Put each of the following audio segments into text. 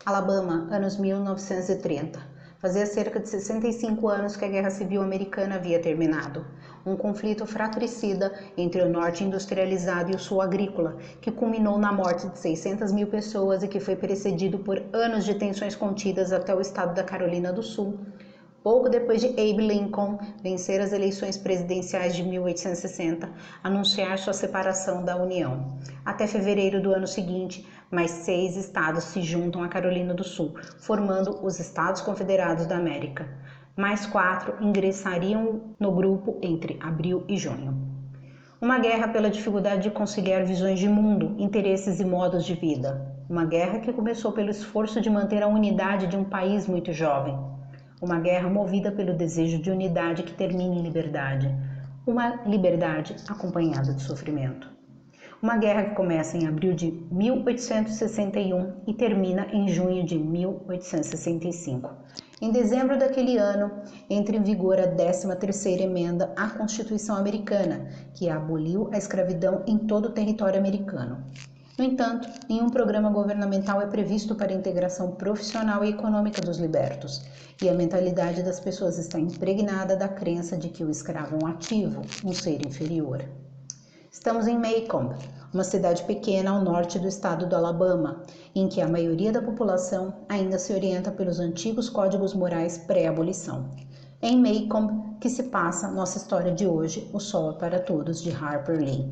Alabama, anos 1930. Fazia cerca de 65 anos que a Guerra Civil Americana havia terminado. Um conflito fratricida entre o norte industrializado e o sul agrícola, que culminou na morte de 600 mil pessoas e que foi precedido por anos de tensões contidas até o estado da Carolina do Sul. Pouco depois de Abe Lincoln vencer as eleições presidenciais de 1860, anunciar sua separação da União. Até fevereiro do ano seguinte, mais 6 estados se juntam à Carolina do Sul, formando os Estados Confederados da América. Mais 4 ingressariam no grupo entre abril e junho. Uma guerra pela dificuldade de conciliar visões de mundo, interesses e modos de vida. Uma guerra que começou pelo esforço de manter a unidade de um país muito jovem. Uma guerra movida pelo desejo de unidade que termina em liberdade. Uma liberdade acompanhada de sofrimento. Uma guerra que começa em abril de 1861 e termina em junho de 1865. Em dezembro daquele ano, entra em vigor a 13ª emenda à Constituição Americana, que aboliu a escravidão em todo o território americano. No entanto, nenhum programa governamental é previsto para a integração profissional e econômica dos libertos, e a mentalidade das pessoas está impregnada da crença de que o escravo é um ativo, um ser inferior. Estamos em Macomb, uma cidade pequena ao norte do estado do Alabama, em que a maioria da população ainda se orienta pelos antigos códigos morais pré-abolição. É em Macomb que se passa nossa história de hoje, O Sol é para Todos, de Harper Lee.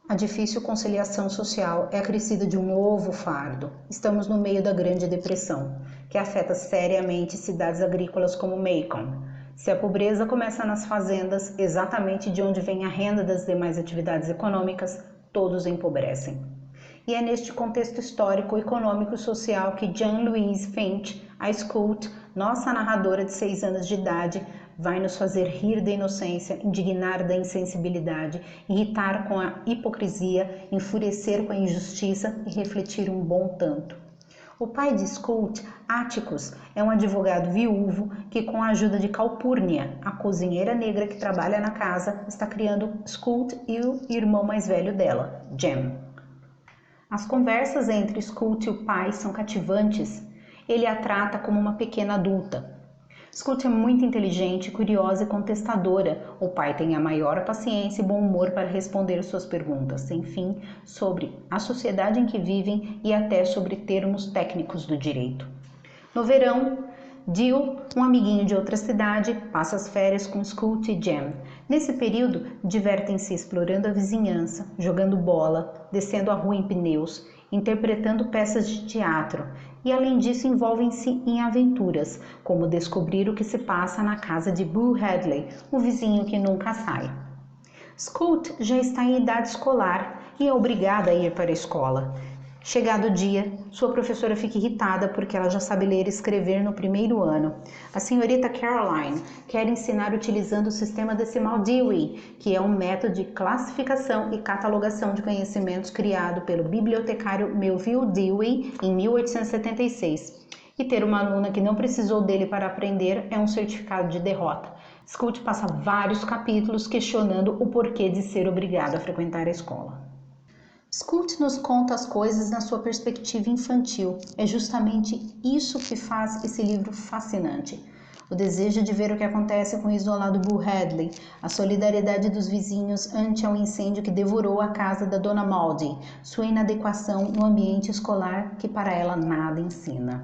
A difícil conciliação social é acrescida de um novo fardo. Estamos no meio da Grande Depressão, que afeta seriamente cidades agrícolas como Macomb. Se a pobreza começa nas fazendas, exatamente de onde vem a renda das demais atividades econômicas, todos empobrecem. E é neste contexto histórico, econômico e social que Jean Louise Finch, a Scout, nossa narradora de 6 anos de idade, vai nos fazer rir da inocência, indignar da insensibilidade, irritar com a hipocrisia, enfurecer com a injustiça e refletir um bom tanto. O pai de Scout, Atticus, é um advogado viúvo que, com a ajuda de Calpurnia, a cozinheira negra que trabalha na casa, está criando Scout e o irmão mais velho dela, Jem. As conversas entre Scout e o pai são cativantes. Ele a trata como uma pequena adulta. Scout é muito inteligente, curiosa e contestadora. O pai tem a maior paciência e bom humor para responder suas perguntas, sem fim, sobre a sociedade em que vivem e até sobre termos técnicos do direito. No verão, Jill, um amiguinho de outra cidade, passa as férias com Scout e Jem. Nesse período, divertem-se explorando a vizinhança, jogando bola, descendo a rua em pneus, interpretando peças de teatro e, além disso, envolvem-se em aventuras, como descobrir o que se passa na casa de Boo Hadley, o vizinho que nunca sai. Scout já está em idade escolar e é obrigada a ir para a escola. Chegado o dia, sua professora fica irritada porque ela já sabe ler e escrever no primeiro ano. A senhorita Caroline quer ensinar utilizando o sistema decimal Dewey, que é um método de classificação e catalogação de conhecimentos criado pelo bibliotecário Melville Dewey em 1876. E ter uma aluna que não precisou dele para aprender é um certificado de derrota. Scout passa vários capítulos questionando o porquê de ser obrigado a frequentar a escola. Scout nos conta as coisas na sua perspectiva infantil. É justamente isso que faz esse livro fascinante. O desejo de ver o que acontece com o isolado Boo Hadley, a solidariedade dos vizinhos ante ao incêndio que devorou a casa da Dona Maudie, sua inadequação no ambiente escolar que para ela nada ensina.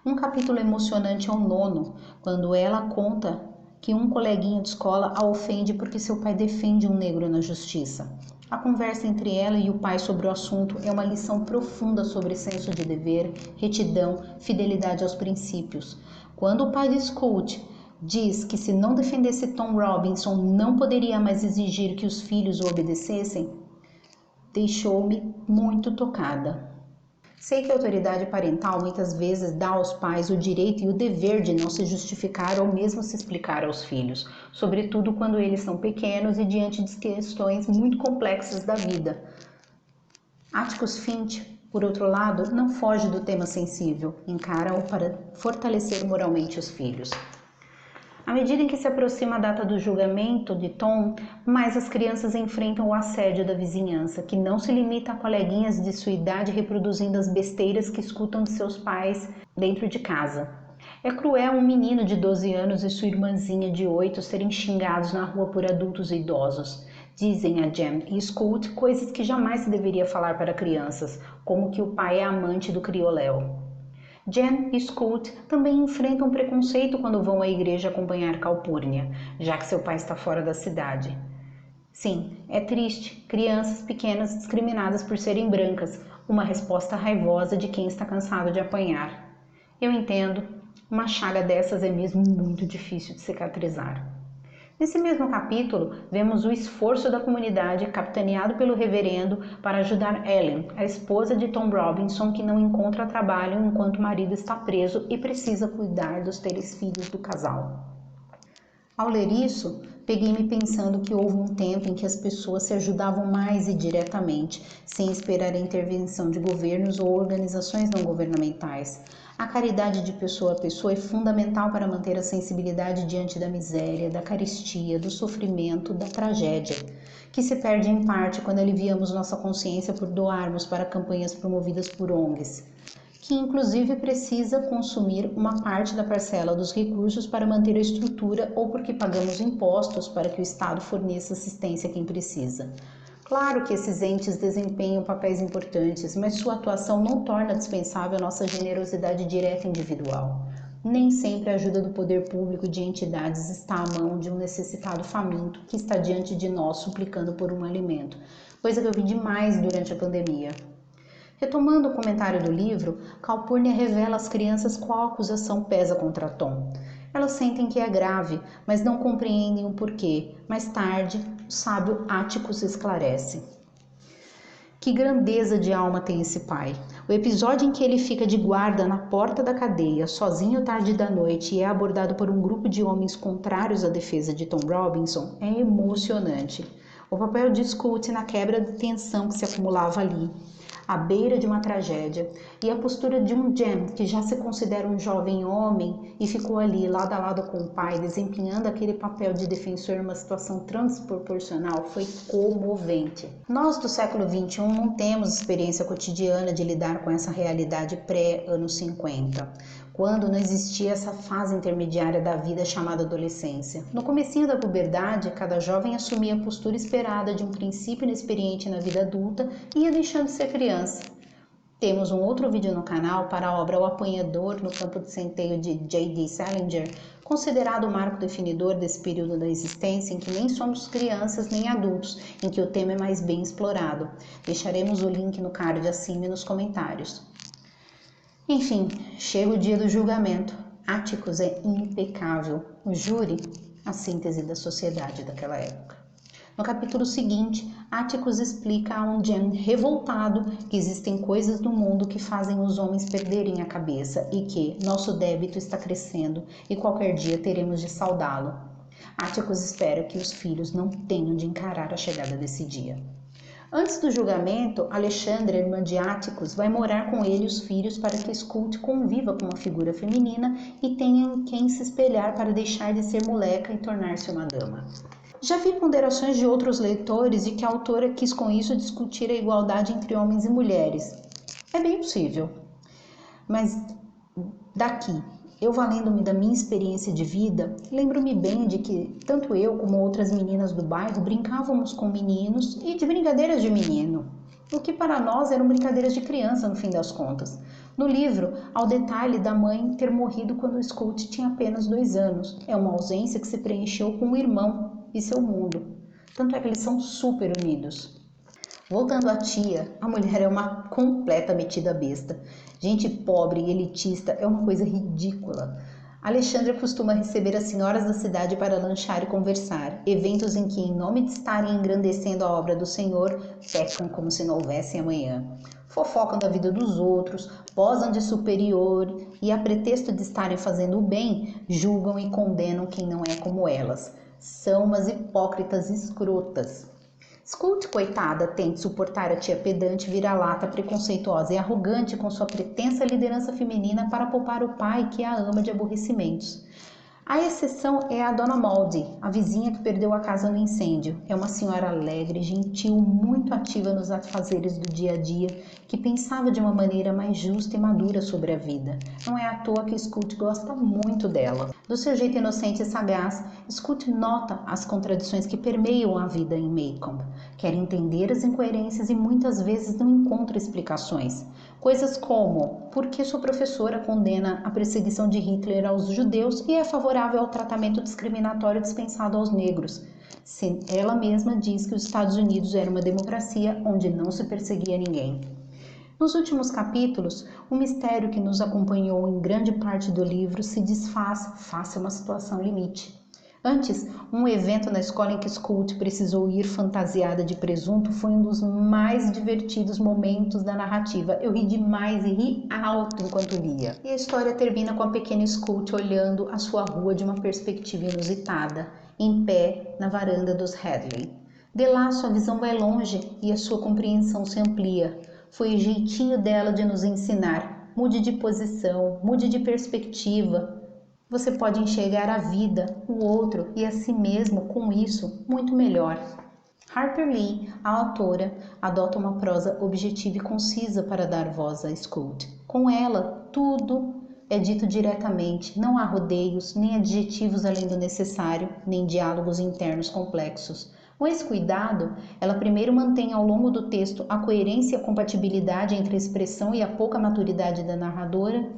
Um capítulo emocionante é o 9º, quando ela conta que um coleguinha de escola a ofende porque seu pai defende um negro na justiça. A conversa entre ela e o pai sobre o assunto é uma lição profunda sobre senso de dever, retidão, fidelidade aos princípios. Quando o pai de Scout diz que se não defendesse Tom Robinson não poderia mais exigir que os filhos o obedecessem, deixou-me muito tocada. Sei que a autoridade parental muitas vezes dá aos pais o direito e o dever de não se justificar ou mesmo se explicar aos filhos, sobretudo quando eles são pequenos e diante de questões muito complexas da vida. Atticus Finch, por outro lado, não foge do tema sensível, encara-o para fortalecer moralmente os filhos. À medida em que se aproxima a data do julgamento de Tom, mais as crianças enfrentam o assédio da vizinhança, que não se limita a coleguinhas de sua idade reproduzindo as besteiras que escutam de seus pais dentro de casa. É cruel um menino de 12 anos e sua irmãzinha de 8 serem xingados na rua por adultos e idosos. Dizem a Jen e Scout coisas que jamais se deveria falar para crianças, como que o pai é amante do crioléu. Jen e Scout também enfrentam preconceito quando vão à igreja acompanhar Calpurnia, já que seu pai está fora da cidade. Sim, é triste, crianças pequenas discriminadas por serem brancas, uma resposta raivosa de quem está cansado de apanhar. Eu entendo, uma chaga dessas é mesmo muito difícil de cicatrizar. Nesse mesmo capítulo, vemos o esforço da comunidade capitaneado pelo reverendo para ajudar Ellen, a esposa de Tom Robinson, que não encontra trabalho enquanto o marido está preso e precisa cuidar dos 3 filhos do casal. Ao ler isso, peguei-me pensando que houve um tempo em que as pessoas se ajudavam mais e diretamente, sem esperar a intervenção de governos ou organizações não governamentais. A caridade de pessoa a pessoa é fundamental para manter a sensibilidade diante da miséria, da carestia, do sofrimento, da tragédia, que se perde em parte quando aliviamos nossa consciência por doarmos para campanhas promovidas por ONGs, que inclusive precisa consumir uma parte da parcela dos recursos para manter a estrutura ou porque pagamos impostos para que o Estado forneça assistência a quem precisa. Claro que esses entes desempenham papéis importantes, mas sua atuação não torna dispensável a nossa generosidade direta individual. Nem sempre a ajuda do poder público e de entidades está à mão de um necessitado faminto que está diante de nós suplicando por um alimento, coisa que eu vi demais durante a pandemia. Retomando o comentário do livro, Calpurnia revela às crianças qual acusação pesa contra Tom. Elas sentem que é grave, mas não compreendem o porquê. Mais tarde, o sábio Áticos esclarece. Que grandeza de alma tem esse pai! O episódio em que ele fica de guarda na porta da cadeia, sozinho tarde da noite, e é abordado por um grupo de homens contrários à defesa de Tom Robinson é emocionante. O papel de Scout na quebra de tensão que se acumulava ali, à beira de uma tragédia, e a postura de um Jen, que já se considera um jovem homem e ficou ali lado a lado com o pai, desempenhando aquele papel de defensor numa situação desproporcional, foi comovente. Nós do século XXI não temos experiência cotidiana de lidar com essa realidade pré-anos 50, quando não existia essa fase intermediária da vida chamada adolescência. No comecinho da puberdade, cada jovem assumia a postura esperada de um princípio inexperiente na vida adulta e ia deixando de ser criança. Temos um outro vídeo no canal para a obra O Apanhador no Campo de Centeio de J.D. Salinger, considerado o marco definidor desse período da existência em que nem somos crianças nem adultos, em que o tema é mais bem explorado. Deixaremos o link no card acima e nos comentários. Enfim, chega o dia do julgamento. Áticos é impecável. O júri, a síntese da sociedade daquela época. No capítulo seguinte, Áticos explica a um Jen revoltado que existem coisas no mundo que fazem os homens perderem a cabeça e que nosso débito está crescendo e qualquer dia teremos de saldá-lo. Áticos espera que os filhos não tenham de encarar a chegada desse dia. Antes do julgamento, Alexandra, irmã de Áticos, vai morar com ele e os filhos para que Scout conviva com uma figura feminina e tenha em quem se espelhar para deixar de ser moleca e tornar-se uma dama. Já vi ponderações de outros leitores de que a autora quis com isso discutir a igualdade entre homens e mulheres. É bem possível. Mas daqui, eu valendo-me da minha experiência de vida, lembro-me bem de que tanto eu como outras meninas do bairro brincávamos com meninos e de brincadeiras de menino, o que para nós eram brincadeiras de criança no fim das contas. No livro, há o detalhe da mãe ter morrido quando o Scout tinha apenas 2 anos. É uma ausência que se preencheu com o irmão e seu mundo. Tanto é que eles são super unidos. Voltando à tia, a mulher é uma completa metida besta. Gente pobre e elitista é uma coisa ridícula. Alexandra costuma receber as senhoras da cidade para lanchar e conversar, eventos em que, em nome de estarem engrandecendo a obra do Senhor, pecam como se não houvesse amanhã. Fofocam da vida dos outros, posam de superior e, a pretexto de estarem fazendo o bem, julgam e condenam quem não é como elas. São umas hipócritas escrotas. Scout, coitada, tem de suportar a tia pedante, vira-lata, preconceituosa e arrogante com sua pretensa liderança feminina para poupar o pai que a ama de aborrecimentos. A exceção é a Dona Moldy, a vizinha que perdeu a casa no incêndio. É uma senhora alegre, gentil, muito ativa nos afazeres do dia a dia, que pensava de uma maneira mais justa e madura sobre a vida. Não é à toa que Scout gosta muito dela. Do seu jeito inocente e sagaz, Scout nota as contradições que permeiam a vida em Maycomb. Quer entender as incoerências e muitas vezes não encontra explicações. Coisas como: por que sua professora condena a perseguição de Hitler aos judeus e é favorável ao tratamento discriminatório dispensado aos negros? Se ela mesma diz que os Estados Unidos era uma democracia onde não se perseguia ninguém. Nos últimos capítulos, o mistério que nos acompanhou em grande parte do livro se desfaz face a uma situação limite. Antes, um evento na escola em que Scout precisou ir fantasiada de presunto foi um dos mais divertidos momentos da narrativa. Eu ri demais e ri alto enquanto lia. E a história termina com a pequena Scout olhando a sua rua de uma perspectiva inusitada, em pé na varanda dos Hadley. De lá, sua visão vai longe e a sua compreensão se amplia. Foi o jeitinho dela de nos ensinar. Mude de posição, mude de perspectiva. Você pode enxergar a vida, o outro e a si mesmo com isso muito melhor. Harper Lee, a autora, adota uma prosa objetiva e concisa para dar voz a Scout. Com ela, tudo é dito diretamente, não há rodeios, nem adjetivos além do necessário, nem diálogos internos complexos. Com esse cuidado, ela primeiro mantém ao longo do texto a coerência e a compatibilidade entre a expressão e a pouca maturidade da narradora,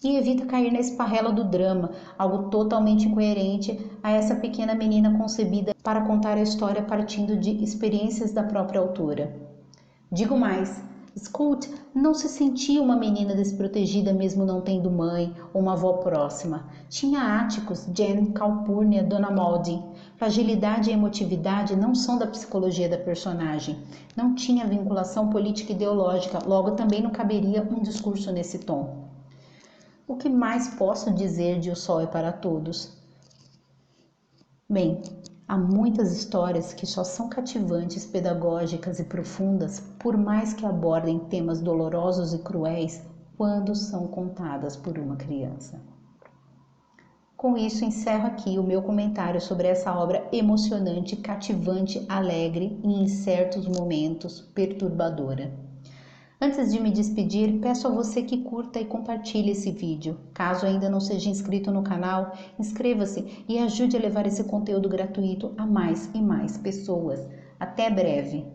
e evita cair na esparrela do drama, algo totalmente incoerente a essa pequena menina concebida para contar a história partindo de experiências da própria autora. Digo mais, Scout não se sentia uma menina desprotegida mesmo não tendo mãe ou uma avó próxima. Tinha áticos, Jen, Calpurnia, Dona Moldy. Fragilidade e emotividade não são da psicologia da personagem. Não tinha vinculação política e ideológica, logo também não caberia um discurso nesse tom. O que mais posso dizer de O Sol é para Todos? Bem, há muitas histórias que só são cativantes, pedagógicas e profundas, por mais que abordem temas dolorosos e cruéis, quando são contadas por uma criança. Com isso, encerro aqui o meu comentário sobre essa obra emocionante, cativante, alegre e, em certos momentos, perturbadora. Antes de me despedir, peço a você que curta e compartilhe esse vídeo. Caso ainda não seja inscrito no canal, inscreva-se e ajude a levar esse conteúdo gratuito a mais e mais pessoas. Até breve!